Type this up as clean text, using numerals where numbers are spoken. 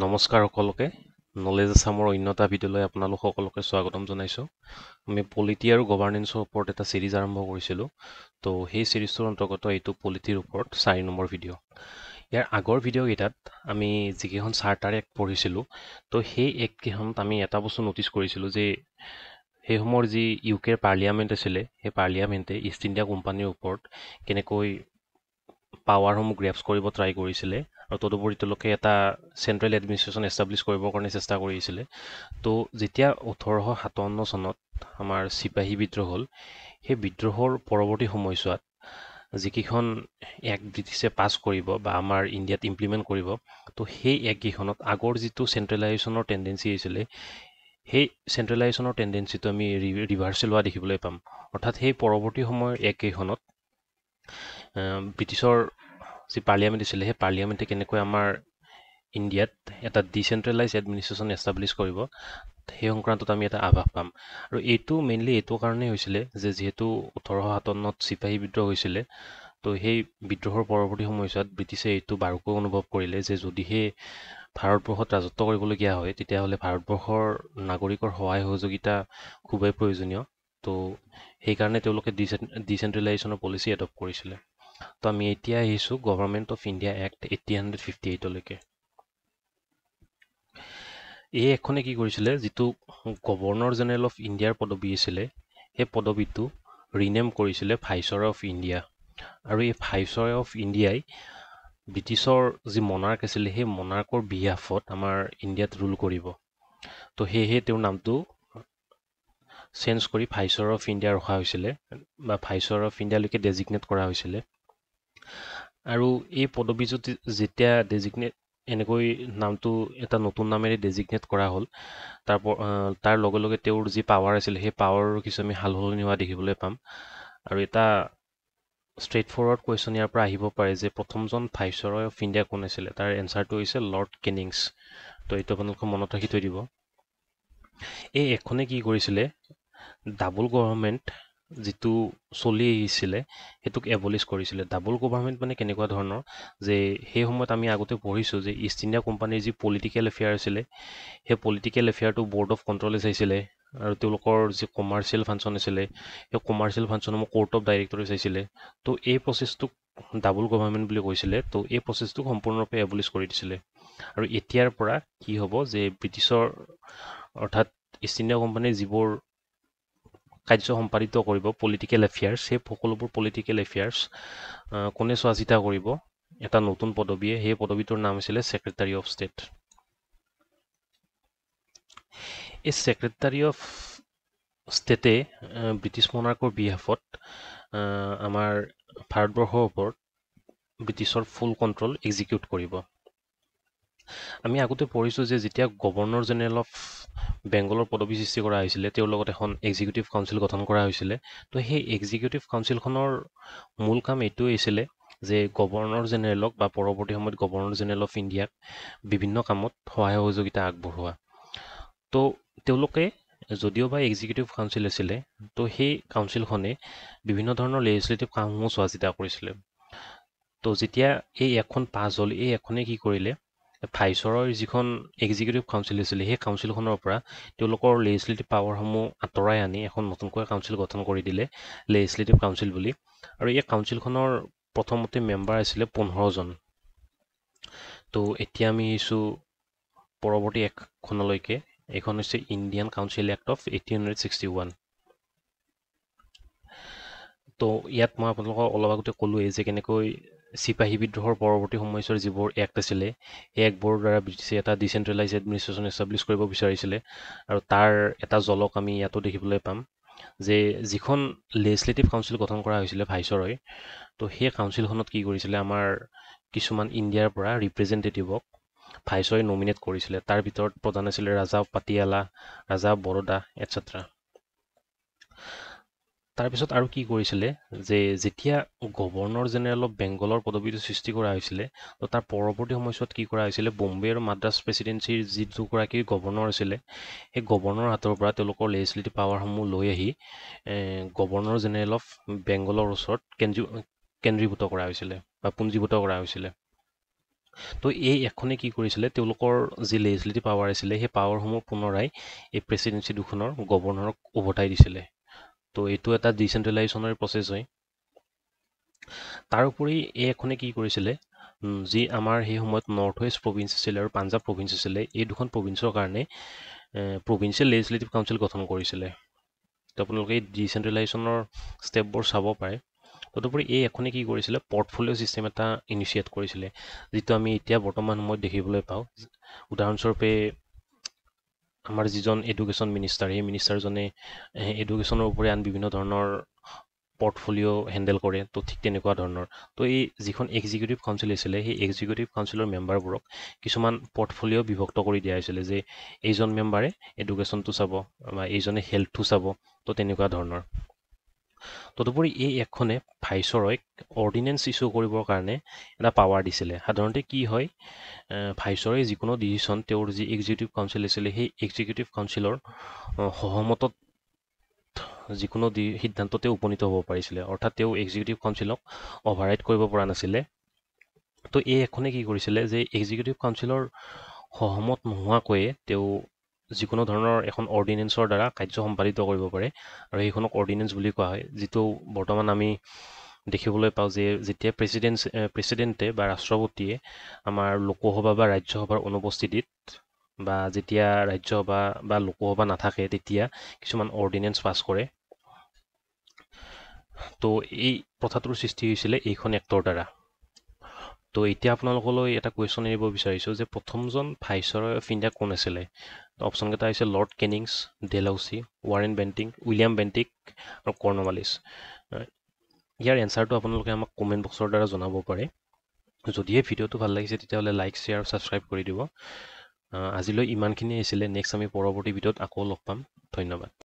নমস্কাৰ সকলোকে নলেজ আছামৰ অন্যতা ভিডিঅ'লৈ আপোনালোক সকলোকে স্বাগতম জনাইছোঁ। আমি পলিটি আৰু গভাৰ্নেন্সৰ ওপৰত এটা চিৰিজ আৰম্ভ কৰিছিলোঁ। তো সেই চিৰিজটোৰ অন্তৰ্গত এইটো পলিটিৰ ওপৰত 4 নম্বৰ ভিডিঅ'। ইয়াৰ আগৰ ভিডিঅ'কেইটাত আমি যিকেইখন চাৰ্টাৰ এক্ট পঢ়িছিলোঁ, তো সেই এক্টকেইখনত আমি এটা বস্তু ন'টিছ কৰিছিলোঁ যে সেই সময়ৰ যি ইউকেৰ পাৰ্লিয়ামেণ্ট আছিলে, সেই পাৰ্লিয়ামেণ্টে ইষ্ট ইণ্ডিয়া কোম্পানীৰ ওপৰত কেনেকৈ পাৱাৰসমূহ গ্ৰেপছ কৰিব ট্ৰাই কৰিছিলে আৰু তদুপৰি তেওঁলোকে এটা চেণ্ট্ৰেল এডমিনিষ্ট্ৰেশ্যন এষ্টাব্লিছ কৰিবৰ কাৰণে চেষ্টা কৰিছিলে। তো যেতিয়া 1857 চনত আমাৰ চিপাহী বিদ্ৰোহ হ'ল, সেই বিদ্ৰোহৰ পৰৱৰ্তী সময়ছোৱাত যিকেইখন এক্ট ব্ৰিটিছে পাছ কৰিব বা আমাৰ ইণ্ডিয়াত ইমপ্লিমেণ্ট কৰিব, তো সেই এক্টকেইখনত আগৰ যিটো চেণ্ট্ৰেলাইজেশ্যনৰ টেণ্ডেঞ্চি আছিলে, সেই চেণ্ট্ৰেলাইজেশ্যনৰ টেণ্ডেঞ্চিটো আমি ৰিভাৰ্চেল হোৱা দেখিবলৈ পাম। অৰ্থাৎ সেই পৰৱৰ্তী সময়ৰ এক্টকেইখনত ব্ৰিটিছৰ যি পাৰ্লিয়ামেণ্ট আছিলে, সেই পাৰ্লিয়ামেণ্টে কেনেকৈ আমাৰ ইণ্ডিয়াত এটা ডিচেণ্ট্ৰেলাইজ এডমিনিষ্ট্ৰেশ্যন এষ্টাব্লিছ কৰিব, সেই সংক্ৰান্তত আমি এটা আভাস পাম। আৰু এইটো মেইনলি এইটো কাৰণেই হৈছিলে যে যিহেতু 1857 চিপাহী বিদ্ৰোহ হৈছিলে, তো সেই বিদ্ৰোহৰ পৰৱৰ্তী সময়ছোৱাত ব্ৰিটিছে এইটো বাৰুকৈ অনুভৱ কৰিলে যে যদিহে ভাৰতবৰ্ষত ৰাজত্ব কৰিবলগীয়া হয়, তেতিয়াহ'লে ভাৰতবৰ্ষৰ নাগৰিকৰ সহায় সহযোগিতা খুবেই প্ৰয়োজনীয়। তো সেইকাৰণে তেওঁলোকে ডিচেণ্ট্ৰেলাইজেশ্যনৰ পলিচি এডপ্ট কৰিছিলে। তো আমি এতিয়া আহিছোঁ গভৰ্ণমেণ্ট অফ ইণ্ডিয়া এক্ট 1858লৈকে। এই এক্টখনে কি কৰিছিলে, যিটো গভৰ্ণৰ জেনেৰেল অফ ইণ্ডিয়াৰ পদবী আছিলে, সেই পদবীটো ৰিনেম কৰিছিলে ভাইচৰয় অফ ইণ্ডিয়া। আৰু এই ভাইচৰয় অফ ইণ্ডিয়াই ব্ৰিটিছৰ যি মনাৰ্ক আছিলে, সেই মনাৰ্কৰ বিহাফত আমাৰ ইণ্ডিয়াত ৰুল কৰিব। তো সেয়েহে তেওঁৰ নামটো চেঞ্জ কৰি ভাইচৰয় অফ ইণ্ডিয়া ৰখা হৈছিলে বা ভাইচৰয় অফ ইণ্ডিয়ালৈকে ডেজিগনেট কৰা হৈছিলে। আৰু এই পদবীটো যেতিয়া এনেকৈ নামটো এটা নতুন নামেৰে ডেজিগনেট কৰা হ'ল, তাৰ লগে লগে তেওঁৰ যি পাৱাৰ আছিলে, সেই পাৱাৰৰ কিছু আমি সালসলনি হোৱা দেখিবলৈ পাম। আৰু এটা ষ্ট্ৰেইট ফৰৱাৰ্ড কুৱেশ্যন ইয়াৰ পৰা আহিব পাৰে যে প্ৰথমজন ভাইচৰয় অফ ইণ্ডিয়া কোন আছিলে, তাৰ এনচাৰটো হৈছে লৰ্ড কেনিংছ। তো এইটো আপোনালোকে মনত ৰাখি থৈ দিব। এই এক্টখনে কি কৰিছিলে, ডাবল গভৰ্ণমেণ্ট যিটো চলি আহিছিলে সেইটোক এবলিছ কৰিছিলে। ডাবল গভৰ্ণমেণ্ট মানে কেনেকুৱা ধৰণৰ যে সেই সময়ত আমি আগতে পঢ়িছোঁ যে ইষ্ট ইণ্ডিয়া কোম্পানীৰ যি পলিটিকেল এফেয়াৰ আছিলে, সেই পলিটিকেল এফেয়াৰটো বৰ্ড অফ কণ্ট্ৰলে চাইছিলে আৰু তেওঁলোকৰ যি কমাৰ্চিয়েল ফাংচন আছিলে, সেই কমাৰ্চিয়েল ফাংচনসমূহ কোৰ্ট অফ ডাইৰেক্টৰে চাইছিলে। তো এই প্ৰচেছটোক ডাবল গভৰ্ণমেণ্ট বুলি কৈছিলে। তো এই প্ৰচেছটোক সম্পূৰ্ণৰূপে এবলিছ কৰি দিছিলে। আৰু এতিয়াৰ পৰা কি হ'ব যে ব্ৰিটিছৰ অৰ্থাৎ ইষ্ট ইণ্ডিয়া কোম্পানীৰ যিবোৰ কাৰ্য সম্পাদিত কৰিব পলিটিকেল এফেয়াৰ্ছ, সেই সকলোবোৰ পলিটিকেল এফেয়াৰ্ছ কোনে চোৱা চিতা কৰিব, এটা নতুন পদবীয়ে, সেই পদবীটোৰ নাম আছিলে ছেক্ৰেটাৰী অফ ষ্টেট। এই ছেক্ৰেটাৰী অফ ষ্টেটে ব্ৰিটিছ মনাৰ্কৰ বিহাফত আমাৰ ভাৰতবৰ্ষৰ ওপৰত ব্ৰিটিছৰ ফুল কণ্ট্ৰল এক্সিকিউট কৰিব। আমি আগতে পঢ়িছোঁ যে যেতিয়া গভৰ্ণৰ জেনেৰেল অফ বেংগলৰ পদবী সৃষ্টি কৰা হৈছিলে, তেওঁৰ লগত এখন এক্সিকিউটিভ কাউন্সিল গঠন কৰা হৈছিলে। তো সেই এক্সিকিউটিভ কাউন্সিলখনৰ মূল কাম এইটোৱেই আছিলে যে গভৰ্ণৰ জেনেৰেলক বা পৰৱৰ্তী সময়ত গভৰ্ণৰ জেনেৰেল অফ ইণ্ডিয়াক বিভিন্ন কামত সহায় সহযোগিতা আগবঢ়োৱা। তো তেওঁলোকে যদিও বা এক্সিকিউটিভ কাউন্সিল আছিলে, তো সেই কাউন্সিলখনে বিভিন্ন ধৰণৰ লেজিছলেটিভ কামসমূহ চোৱা চিতা কৰিছিলে। তো যেতিয়া এই এক্টখন পাছ হ'ল, এই এক্টখনে কি কৰিলে, ভাইচৰয়ৰ যিখন এক্সিকিউটিভ কাউন্সিল আছিলে, সেই কাউন্সিলখনৰ পৰা তেওঁলোকৰ লেজিছলেটিভ পাৱাৰসমূহ আঁতৰাই আনি এখন নতুনকৈ কাউন্সিল গঠন কৰি দিলে, লেজিছলেটিভ কাউন্সিল বুলি। আৰু এই কাউন্সিলখনৰ প্ৰথমতে মেম্বাৰ আছিলে 15 জন। তো এতিয়া আমি আহিছোঁ পৰৱৰ্তী এক্টখনলৈকে। এইখন হৈছে ইণ্ডিয়ান কাউন্সিল এক্ট অফ 1861। তো ইয়াত মই আপোনালোকক অলপ আগতে ক'লোৱেই যে কেনেকৈ চিপাহী বিদ্ৰোহৰ পৰৱৰ্তী সময়ছোৱাৰ যিবোৰ এক্ট আছিলে, সেই এক্টবোৰৰ দ্বাৰা ব্ৰিটিছে এটা ডিচেণ্ট্ৰেলাইজ এডমিনিষ্ট্ৰেশ্যন এষ্টাব্লিছ কৰিব বিচাৰিছিলে। আৰু তাৰ এটা ঝলক আমি ইয়াতো দেখিবলৈ পাম যে যিখন লেজিছলেটিভ কাউন্সিল গঠন কৰা হৈছিলে ভাইচৰয়, তো সেই কাউন্সিলখনত কি কৰিছিলে, আমাৰ কিছুমান ইণ্ডিয়াৰ পৰা ৰিপ্ৰেজেণ্টেটিভক ভাইচৰয় নমিনেট কৰিছিলে। তাৰ ভিতৰত প্ৰধান আছিলে ৰাজা পাটিয়ালা, ৰাজা বৰোদা এটচেট্ৰা। তাৰপিছত আৰু কি কৰিছিলে যে যেতিয়া গভৰ্ণৰ জেনেৰেল অফ বেংগলৰ পদবীটো সৃষ্টি কৰা হৈছিলে, তো তাৰ পৰৱৰ্তী সময়ছোৱাত কি কৰা হৈছিলে, বম্বে আৰু মাদ্ৰাছ প্ৰেচিডেঞ্চিৰ যি দুগৰাকী গভৰ্ণৰ আছিলে, সেই গভৰ্ণৰৰ হাতৰ পৰা তেওঁলোকৰ লেজিছলেটিভ পাৱাৰসমূহ লৈ আহি গভৰ্ণৰ জেনেৰেল অফ বেংগলৰ ওচৰত কেন্দ্ৰীভূত কৰা হৈছিলে বা পুঞ্জীভূত কৰা হৈছিলে। তো এই এখনে কি কৰিছিলে তেওঁলোকৰ যি লেজিসলেটিভ পাৱাৰ আছিলে সেই পাৱাৰসমূহ পুনৰাই এই প্ৰেচিডেন্সি দুখনৰ গভৰ্ণৰক উভতাই দিছিলে তো এইটো এটা ডিচেন্ট্ৰেলাইজেশ্যনৰ প্ৰচেছ হয় তাৰোপৰি এই এখনে কি কৰিছিলে যি আমাৰ সেই সময়ত নৰ্থ ৱেষ্ট প্ৰভিন্স আছিলে আৰু পাঞ্জাৱ প্ৰভিন্স আছিলে এই দুখন প্ৰভিন্সৰ কাৰণে প্ৰভিন্সিয়েল লেজিসলেটিভ কাউন্সিল গঠন কৰিছিলে তো আপোনালোকে এই ডিচেন্ট্ৰেলাইজেশ্যনৰ ষ্টেপবোৰ চাব পাৰে তদুপৰি এই এখনে কি কৰিছিলে পৰ্টফলিঅ' ছিষ্টেম এটা ইনিচিয়েট কৰিছিলে যিটো আমি এতিয়া বৰ্তমান সময়ত দেখিবলৈ পাওঁ উদাহৰণস্বৰূপে আমাৰ যিজন এডুকেশ্যন মিনিষ্টাৰ সেই মিনিষ্টাৰজনে এডুকেশ্যনৰ ওপৰি আন বিভিন্ন ধৰণৰ পৰ্টফলিঅ' হেণ্ডেল কৰে তো ঠিক তেনেকুৱা ধৰণৰ তো এই যিখন এক্সিকিউটিভ কাউন্সিল আছিলে সেই এক্সিকিউটিভ কাউন্সিলৰ মেম্বাৰবোৰক কিছুমান পৰ্টফলিঅ' বিভক্ত কৰি দিয়া হৈছিলে যে এইজন মেম্বাৰে এডুকেশ্যনটো চাব বা এইজনে হেল্থটো চাব তো তেনেকুৱা ধৰণৰ তদুপৰি এই এখনে ভাইচৰয়ক অৰ্ডিনেন্স ইছ্যু কৰিবৰ কাৰণে এটা পাৱাৰ দিছিলে সাধাৰণতে কি হয় ভাইচৰয়ে যিকোনো ডিচিশ্যন তেওঁৰ যি এক্সিকিউটিভ কাউন্সিল আছিলে সেই এক্সিকিউটিভ কাউন্সিলৰ সহমতত যিকোনো সিদ্ধান্ততে উপনীত হ'ব পাৰিছিলে অৰ্থাৎ তেওঁ এক্সিকিউটিভ কাউন্সিলক অভাৰৰাইড কৰিব পৰা নাছিলে তো এই এখনে কি কৰিছিলে যে এক্সিকিউটিভ কাউন্সিলৰ সহমত নোহোৱাকৈয়ে তেওঁ যিকোনো ধৰণৰ এখন অৰ্ডিনেন্সৰ দ্বাৰা কাৰ্য সম্পাদিত কৰিব পাৰে আৰু সেইখনক অৰ্ডিনেন্স বুলি কোৱা হয় যিটো বৰ্তমান আমি দেখিবলৈ পাওঁ যে যেতিয়া প্ৰেচিডেণ্টে বা ৰাষ্ট্ৰপতিয়ে আমাৰ লোকসভা বা ৰাজ্যসভাৰ অনুপস্থিতিত বা যেতিয়া ৰাজ্যসভা বা লোকসভা নাথাকে তেতিয়া কিছুমান অৰ্ডিনেন্স পাছ কৰে তো এই প্ৰথাটোৰ সৃষ্টি হৈছিলে এইখন এক্টৰ দ্বাৰা তো এতিয়া আপোনালোকলৈ এটা কুৱেশ্যন এৰিব বিচাৰিছোঁ যে প্ৰথমজন ভাইচৰয় অফ ইণ্ডিয়া কোন আছিলে অপশ্যনকেইটা হৈছে লৰ্ড কেনিংছ ডেলাউচি ৱাৰেন বেণ্টিং উইলিয়াম বেণ্টিক আৰু কৰ্ণৱালিছ ইয়াৰ এনচাৰটো আপোনালোকে আমাক কমেণ্ট বক্সৰ দ্বাৰা জনাব পাৰে যদিহে ভিডিঅ'টো ভাল লাগিছে তেতিয়াহ'লে লাইক শ্বেয়াৰ আৰু ছাবস্ক্ৰাইব কৰি দিব আজিলৈ ইমানখিনি আছিলে নেক্সট আমি পৰৱৰ্তী ভিডিঅ'ত আকৌ লগ পাম ধন্যবাদ